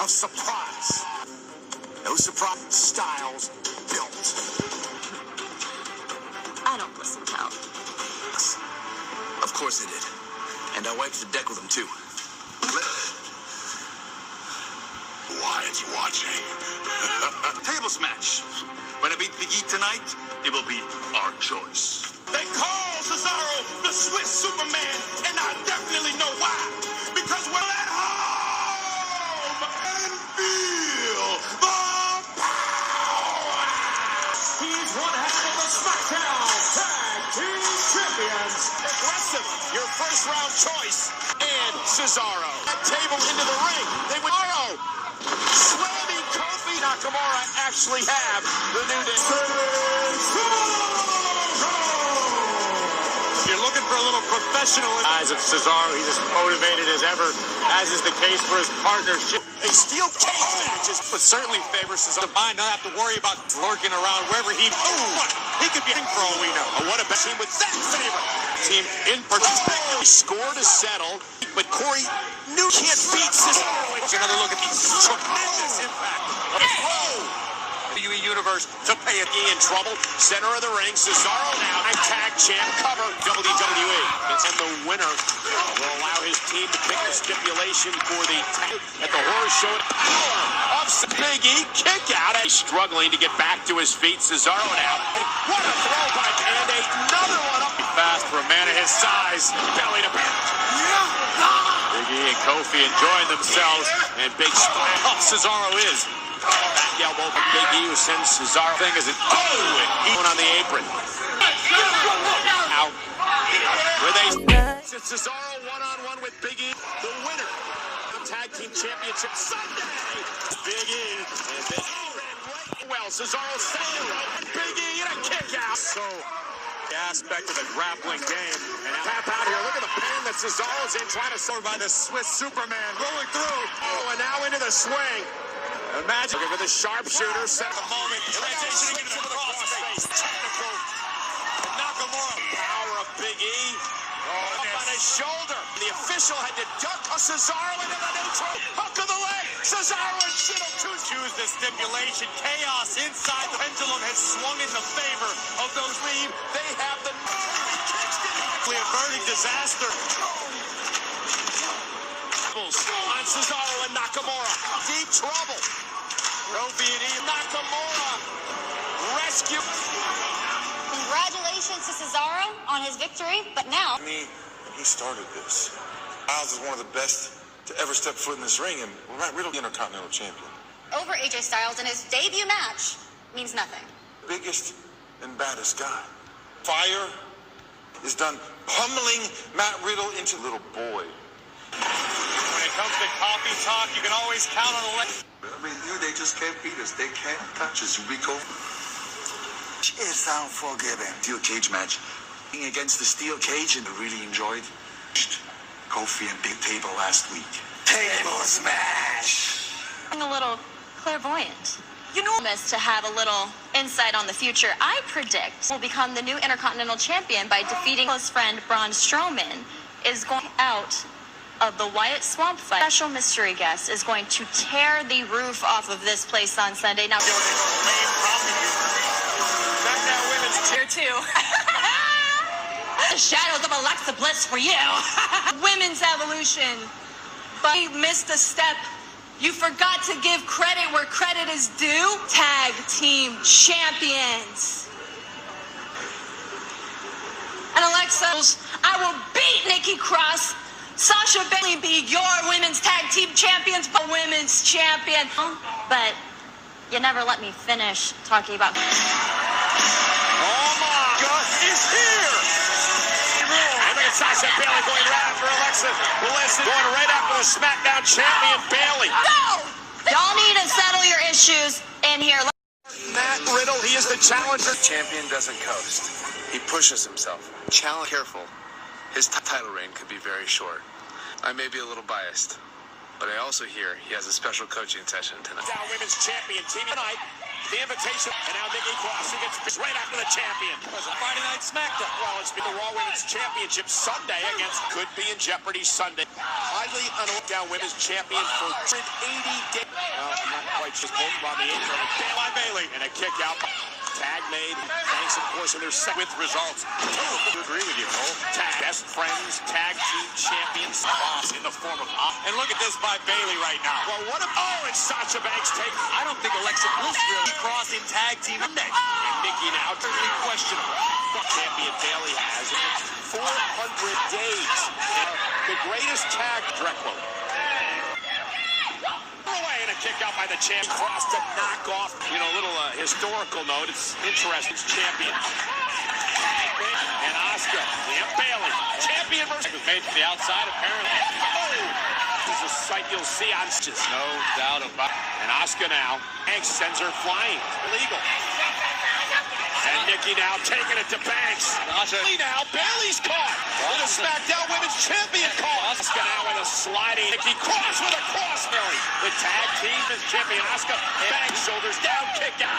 of surprise. No surprise. Styles built. I don't listen to him. Of course I did. And I wiped the deck with him too. Wyatt's watching. Tables match. When I beat Big E tonight, it will be our choice. They call Cesaro the Swiss Superman, and I definitely know why. Because we're at home and feel the power. He's one half of the SmackDown Tag Team Champions. Aggressive, your first round choice. And Cesaro. That table into the ring. They went slamming Kofi. Nakamura actually have the new day. You're looking for a little professional. Eyes of Cesaro, he's as motivated as ever, as is the case for his partnership. A steel cage match but certainly favors Cesaro. The mind not have to worry about lurking around wherever he. He could be in for all we know. What a team with that favor. Team in particular. Score to settle, but Corey can't beat Cesaro. Another look at the tremendous impact. WWE Universe to pay it. In trouble. Center of the ring. Cesaro now. Tag champ cover. WWE. And the winner will allow his team to pick the stipulation for the tag at the horror show. Power of Big E. Kick out. He's struggling to get back to his feet. Cesaro now. What a throw by and another one up. Fast for a man of his size. Belly to back. Big E and Kofi enjoying themselves. And big splash. Oh, Cesaro is. Back elbow from Big E who sends Cesaro. Thing is it. And he on the apron. Out. Where they Cesaro one-on-one with Big E. The winner. Tag Team Championship Sunday. Big E. And Big E ran right well. Cesaro sailed. Big E in a kick out. So the aspect of the grappling game. And tap out here. Look at the pain that Cesaro's in trying to Scored by the Swiss Superman rolling through. Oh, and now into the swing. Imagine looking for the sharpshooter. Set the moment. Transitioning into the crossface. Technical. Nakamura. Power of Big E. Up on his shoulder. The official had to duck Cesaro into the neutral. Hook of the leg. Cesaro and Shido choose the stipulation. Chaos inside the pendulum has swung in the favor of those leave. They have the averting disaster. On Cesaro and Nakamura. Deep trouble. Kofi and Nakamura. Rescue. Congratulations to Cesaro on his victory, but now... He started this. Styles is one of the best to ever step foot in this ring, and Matt Riddle, Intercontinental Champion. Over AJ Styles in his debut match means nothing. Biggest and baddest guy. Fire is done pummeling Matt Riddle into little boy. When it comes to coffee talk, you can always count on they just can't beat us. They can't touch us, Rico. It's unforgiving. Steel cage match. Against the steel cage, and I really enjoyed Kofi and Big Table last week. Tables match. I'm a little clairvoyant. You know, to have a little insight on the future, I predict will become the new Intercontinental Champion by defeating close friend Braun Strowman. Is going out of the Wyatt Swamp fight. Special mystery guest is going to tear the roof off of this place on Sunday. Now, here too. The shadows of Alexa Bliss for you. Women's Evolution. But you missed a step. You forgot to give credit where credit is due. Tag Team Champions. And Alexa, I will beat Nikki Cross. Sasha Bailey be your women's tag team champions, but women's champion. But you never let me finish talking about. Oh my God, he's here! I think it's Sasha Bailey going right after Alexa Bliss, going right after the SmackDown champion Bailey. Go! Y'all need to settle your issues in here. Matt Riddle, he is the challenger. Champion doesn't coast. He pushes himself. Challenge careful. His title reign could be very short. I may be a little biased, but I also hear he has a special coaching session tonight. Down women's champion team tonight. The invitation, and now Nikki Cross, who gets right after the champion. Friday Night SmackDown. Well, it's been the Raw Women's Championship Sunday against could be in jeopardy Sunday. Highly down Women's Champion for 180 days. Well, I'm not quite sure both on the apron. By Bayley, and a kick out. Tag made. Thanks, of course, in their set with results. I agree with you, Cole. Tag best friends, tag team champions, boss in the form of. And look at this by Bayley right now. Well, what if? Oh, and Sasha Banks take. I don't think Alexa Bliss really crossed in tag team next. And Nikki now totally questionable. Champion Bayley has 400 days. The greatest tag. Direct quote. And a kick out by the champ. Cross to knock off. You know, a little historical note. It's interesting. It's champion. And Asuka. And Bayley. Champion versus. Made to the outside, apparently. Oh! This is a sight you'll see on. Just no doubt about it. And Asuka now. Banks sends her flying. Illegal. And Nikki now taking it to Banks. Now Bayley's caught. With a SmackDown Women's Champion caught. Asuka now with a sliding. Nikki Cross with a cross Bayley. The tag team is champion Asuka. Banks shoulders down, kick out.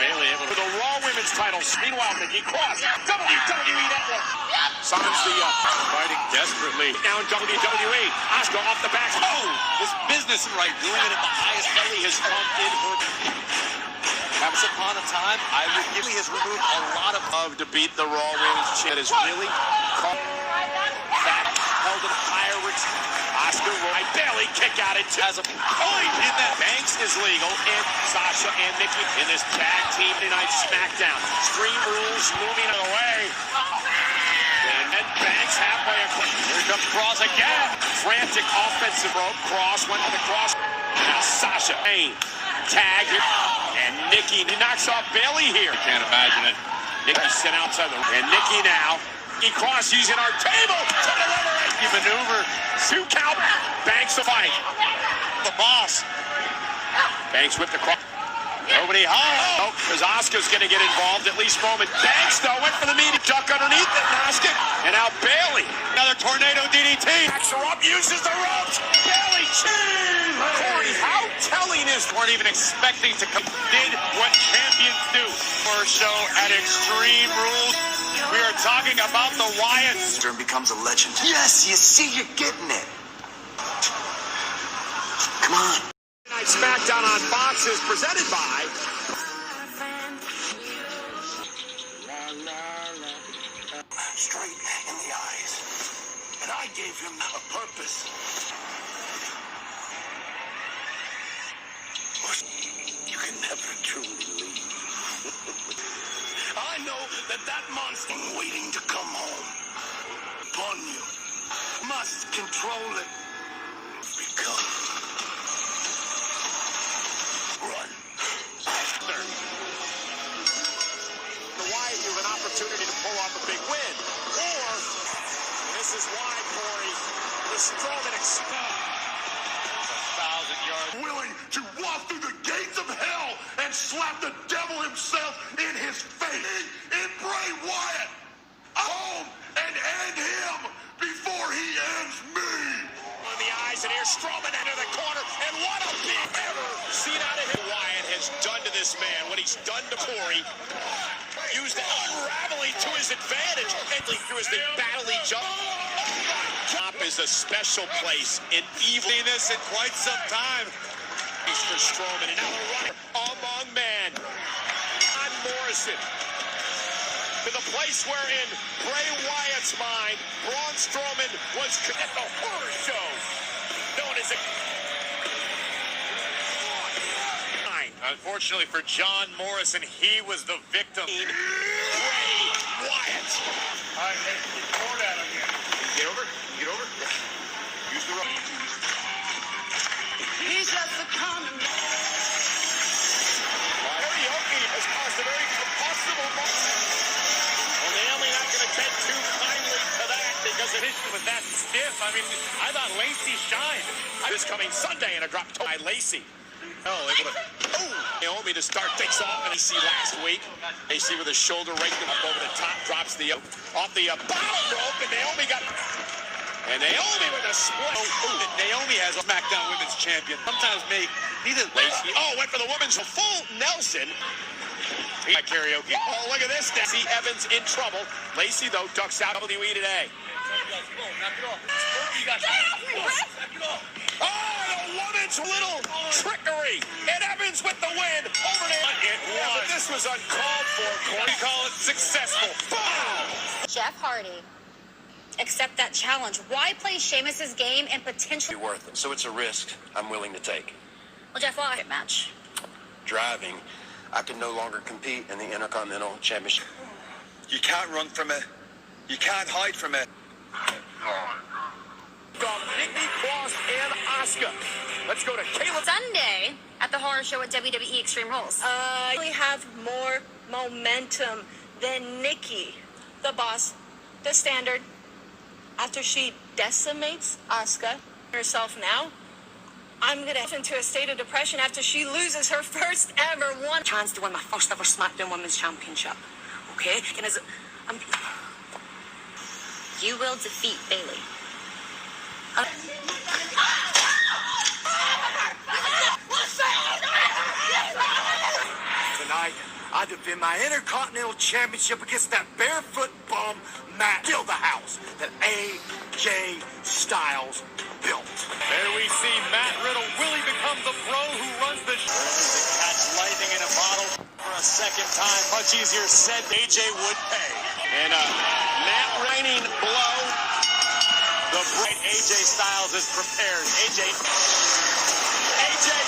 Bayley able to. For the Raw Women's titles. Meanwhile, Nikki Cross. WWE Network. Signs the fighting desperately. Now in WWE. Asuka off the back. Oh! This business right. Doing it at the highest Bayley has come in her. Once upon a time, I would give he has removed a lot of to beat the Raw Women's Champion. That is really caught back, held in pirates. Asuka right, Bayley kick out it has a point in that. Banks is legal, and Sasha and Nikki in this tag team tonight SmackDown. Extreme Rules moving it away. And Banks halfway across. Here comes Cross again. Frantic offensive rope. Cross went to the cross. Now Sasha Payne. Tag here. And Nikki knocks off Bayley here. Can't imagine it. Nikki sent outside the. And Nikki now. Nikki Cross using our table to deliver it. You maneuver. 2 count. Banks the fight. The boss. Banks with the cross. Nobody home. Oh, because Asuka's going to get involved at least moment. Banks though went for the meaty duck underneath it. Asuka. And now Bayley. Another tornado DDT. Backs her up. Uses the ropes. Bayley. Corey, how telling is weren't even expecting to come. Did what champions do. First show at Extreme Rules. We are talking about the Wyatts. Turn becomes a legend. Yes, you see, you're getting it. Come on. Tonight SmackDown on Fox is presented by. Straight in the eyes, and I gave him a purpose. You can never truly leave. I know that monster waiting to come home upon you must control it. Become. Run. The Wyatt, you have an opportunity to pull off a big win, or this is why Corey, the Strowman expelled. 1,000 yards. Willing to walk through the gates of hell and slap the devil himself in his face. In Bray Wyatt, home and end him before he ends me. On the eyes, and here's Strowman into the corner, and what a big ever seen out of him. Wyatt has done to this man what he's done to Corey. Used it unraveling to his advantage, mentally through as they battle each other. Top is a special place in evilness in quite some time. For Strowman, and now the runner among men. John Morrison. To the place where in Bray Wyatt's mind, Braun Strowman was at the horror show known as a. Unfortunately for John Morrison, he was the victim. Bray Wyatt. All right, get forward at him here. Get over. Get over. Use the rope. He's just a common man. Karaoke has caused a very combustible moment. Well, Naomi not going to take too kindly to that because it was that stiff. I mean, I thought Lacey shined. This coming Sunday in a drop by Lacey. Oh, able to. Oh, Naomi to start takes off. And Lacey last week. Lacey with a shoulder right up over the top, drops the off the bottom rope, and Naomi got. And Naomi with a split. Naomi has a SmackDown Women's Champion. Sometimes neither Lacey. Oh, went for the women's full Nelson. Karaoke. Oh, look at this. See Evans in trouble. Lacey, though, ducks out WWE today. Oh, the woman's little trickery. And Evans with the win. Over there. Yeah, but this was uncalled for, Corey. We call it successful. Jeff Hardy, accept that challenge. Why play Sheamus's game and potentially Be worth it. So it's a risk I'm willing to take. well, Jeff, why match? Driving, I can no longer compete in the Intercontinental Championship. You can't run from it. You can't hide from it. Nikki Cross and Asuka. Let's go to Caleb. Sunday at the horror show at WWE Extreme Rules. We have more momentum than Nikki, the boss, the standard. After she decimates Asuka herself now, I'm gonna get into a state of depression after she loses her first ever chance to win my first ever SmackDown Women's Championship. Okay? And You will defeat Bayley. Tonight, I defend my Intercontinental Championship against that barefoot bum Matt. Build the house that AJ Styles built. There we see Matt Riddle. Will he become the pro who runs the show? To catch lightning in a bottle for a second time. Much easier said. AJ would pay. And Matt raining blow. The bright AJ Styles is prepared. AJ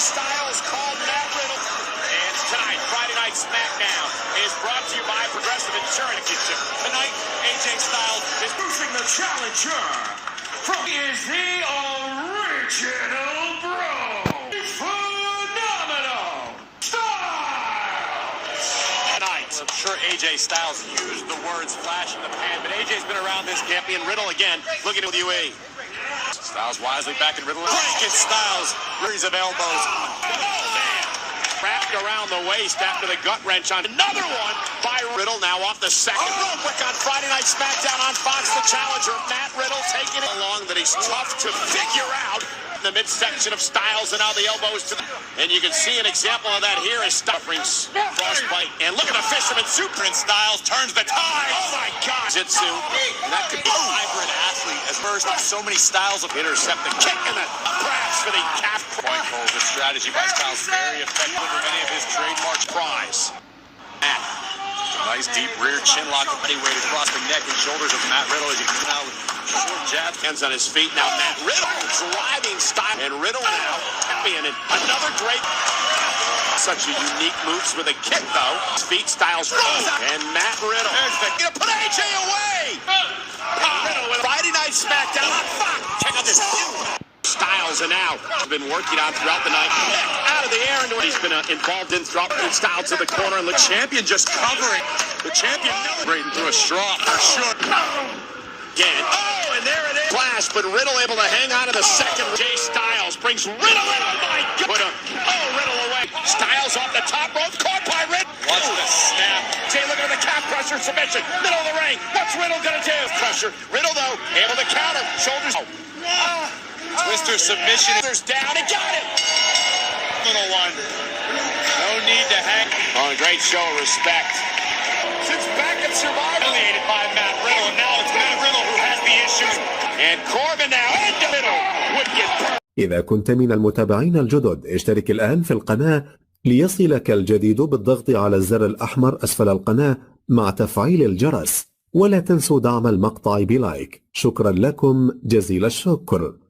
Styles called Matt Riddle. And tonight, Friday Night SmackDown is brought to you by Progressive Insurance. Tonight, AJ Styles is boosting the challenger. Is the original bro. Phenomenal Styles. Tonight, I'm sure AJ Styles used the words flash in the pan, but AJ's been around this champion. Riddle again, looking at UE. Styles wisely back in Riddle. Breaking Styles, series of elbows. Oh, man. Wrapped around the waist after the gut wrench on another one by Riddle. Now off the second rope. Quick on Friday Night SmackDown on Fox. The challenger, Matt Riddle, taking it along that he's tough to figure out. The midsection of Styles and now the elbows to the... And you can see an example of that here as Styles frostbite. And look at the fisherman super. And Styles turns the tide. Oh my God. Jitsu. And that could be a hybrid athlete as first of so many styles of intercept the kick and the grabs for the calf. Point hold. The strategy by Styles very effective for many of his trademark tries. Matt. Nice deep rear chin lock. Body weight across the neck and shoulders of Matt Riddle as he comes out with short jabs. Hands on his feet. Now Matt Riddle driving style. And Riddle now champion. And another great. Such a unique moves with a kick though. His feet Styles. And Matt Riddle. There's the gonna put AJ away. Riddle with Friday Night SmackDown on Fox. Check out this. Styles and now has been working on throughout the night. Out of the air into he's been involved in dropping Styles to the corner and the champion just covering. The champion breathing through a straw for sure. Again. Oh, and there it is. Flash, but Riddle able to hang on to the second. Jay Styles brings Riddle in. Oh my God. Riddle away. Styles off the top rope. Caught by Riddle. Watch the snap. Jay looking at the calf crusher submission. Middle of the ring. What's Riddle gonna do? Crusher. Riddle though able to counter. Shoulders. Twister submission. There's down and got it. Little one. No need to hang. Oh, a great show of respect. Since back at Survivor, dominated by Matt Riddle, and now it's Matt Riddle who has the issues. And Corbin now in the middle would get burned. إذا كنت من المتابعين الجدد اشترك الآن في القناة ليصلك الجديد بالضغط على الزر الأحمر أسفل القناة مع تفعيل الجرس، ولا تنسوا دعم المقطع بلايك. شكرا لكم جزيل الشكر.